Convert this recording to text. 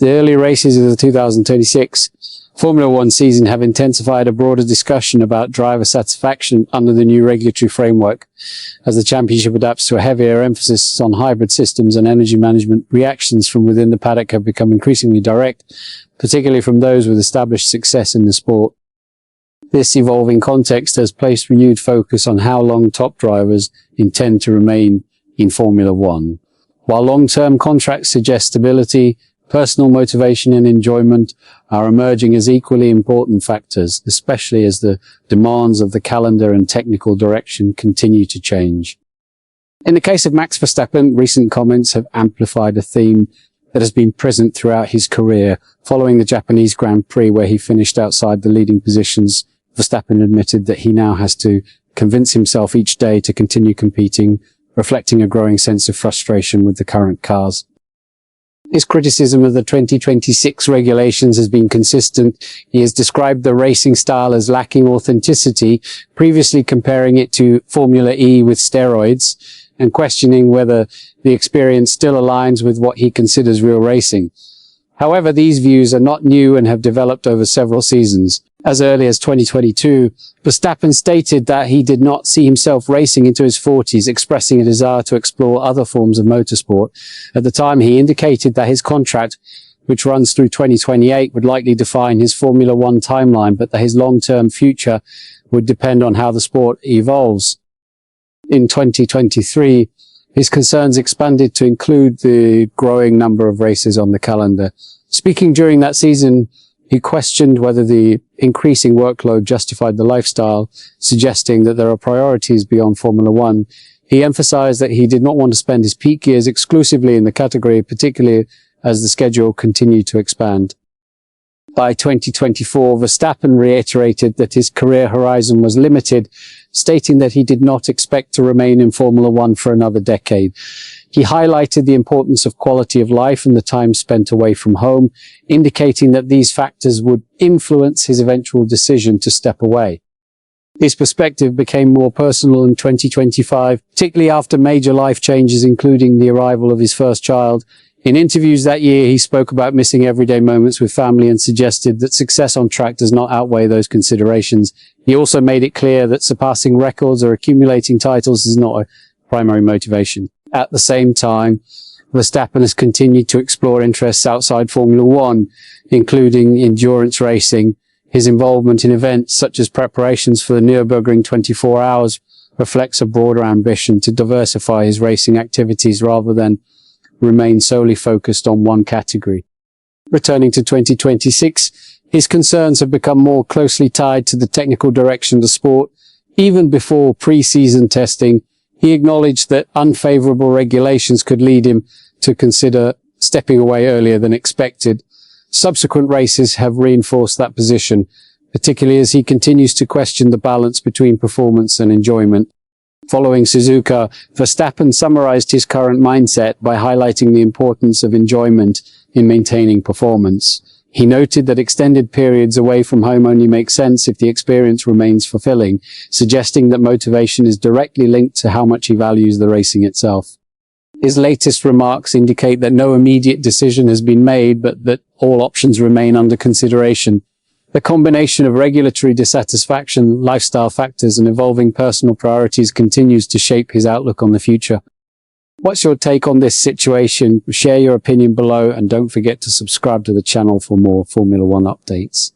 The early races of the 2026 Formula One season have intensified a broader discussion about driver satisfaction under the new regulatory framework. As the championship adapts to a heavier emphasis on hybrid systems and energy management, reactions from within the paddock have become increasingly direct, particularly from those with established success in the sport. This evolving context has placed renewed focus on how long top drivers intend to remain in Formula One. While long-term contracts suggest stability, personal motivation and enjoyment are emerging as equally important factors, especially as the demands of the calendar and technical direction continue to change. In the case of Max Verstappen, recent comments have amplified a theme that has been present throughout his career. Following the Japanese Grand Prix, where he finished outside the leading positions, Verstappen admitted that he now has to convince himself each day to continue competing, reflecting a growing sense of frustration with the current cars. His criticism of the 2026 regulations has been consistent. He has described the racing style as lacking authenticity, previously comparing it to Formula E with steroids, and questioning whether the experience still aligns with what he considers real racing. However, these views are not new and have developed over several seasons. As early as 2022, Verstappen stated that he did not see himself racing into his 40s, expressing a desire to explore other forms of motorsport. At the time, he indicated that his contract, which runs through 2028, would likely define his Formula One timeline, but that his long-term future would depend on how the sport evolves. In 2023, his concerns expanded to include the growing number of races on the calendar. Speaking during that season, he questioned whether the increasing workload justified the lifestyle, suggesting that there are priorities beyond Formula One. He emphasized that he did not want to spend his peak years exclusively in the category, particularly as the schedule continued to expand. By 2024, Verstappen reiterated that his career horizon was limited, stating that he did not expect to remain in Formula One for another decade. He highlighted the importance of quality of life and the time spent away from home, indicating that these factors would influence his eventual decision to step away. His perspective became more personal in 2025, particularly after major life changes, including the arrival of his first child. In interviews that year, he spoke about missing everyday moments with family and suggested that success on track does not outweigh those considerations. He also made it clear that surpassing records or accumulating titles is not a primary motivation. At the same time, Verstappen has continued to explore interests outside Formula One, including endurance racing. His involvement in events such as preparations for the Nürburgring 24 Hours reflects a broader ambition to diversify his racing activities rather than remain solely focused on one category. Returning to 2026, his concerns have become more closely tied to the technical direction of the sport. Even before pre-season testing, he acknowledged that unfavorable regulations could lead him to consider stepping away earlier than expected. Subsequent races have reinforced that position, particularly as he continues to question the balance between performance and enjoyment. Following Suzuka, Verstappen summarized his current mindset by highlighting the importance of enjoyment in maintaining performance. He noted that extended periods away from home only make sense if the experience remains fulfilling, suggesting that motivation is directly linked to how much he values the racing itself. His latest remarks indicate that no immediate decision has been made, but that all options remain under consideration. The combination of regulatory dissatisfaction, lifestyle factors, and evolving personal priorities continues to shape his outlook on the future. What's your take on this situation? Share your opinion below and don't forget to subscribe to the channel for more Formula One updates.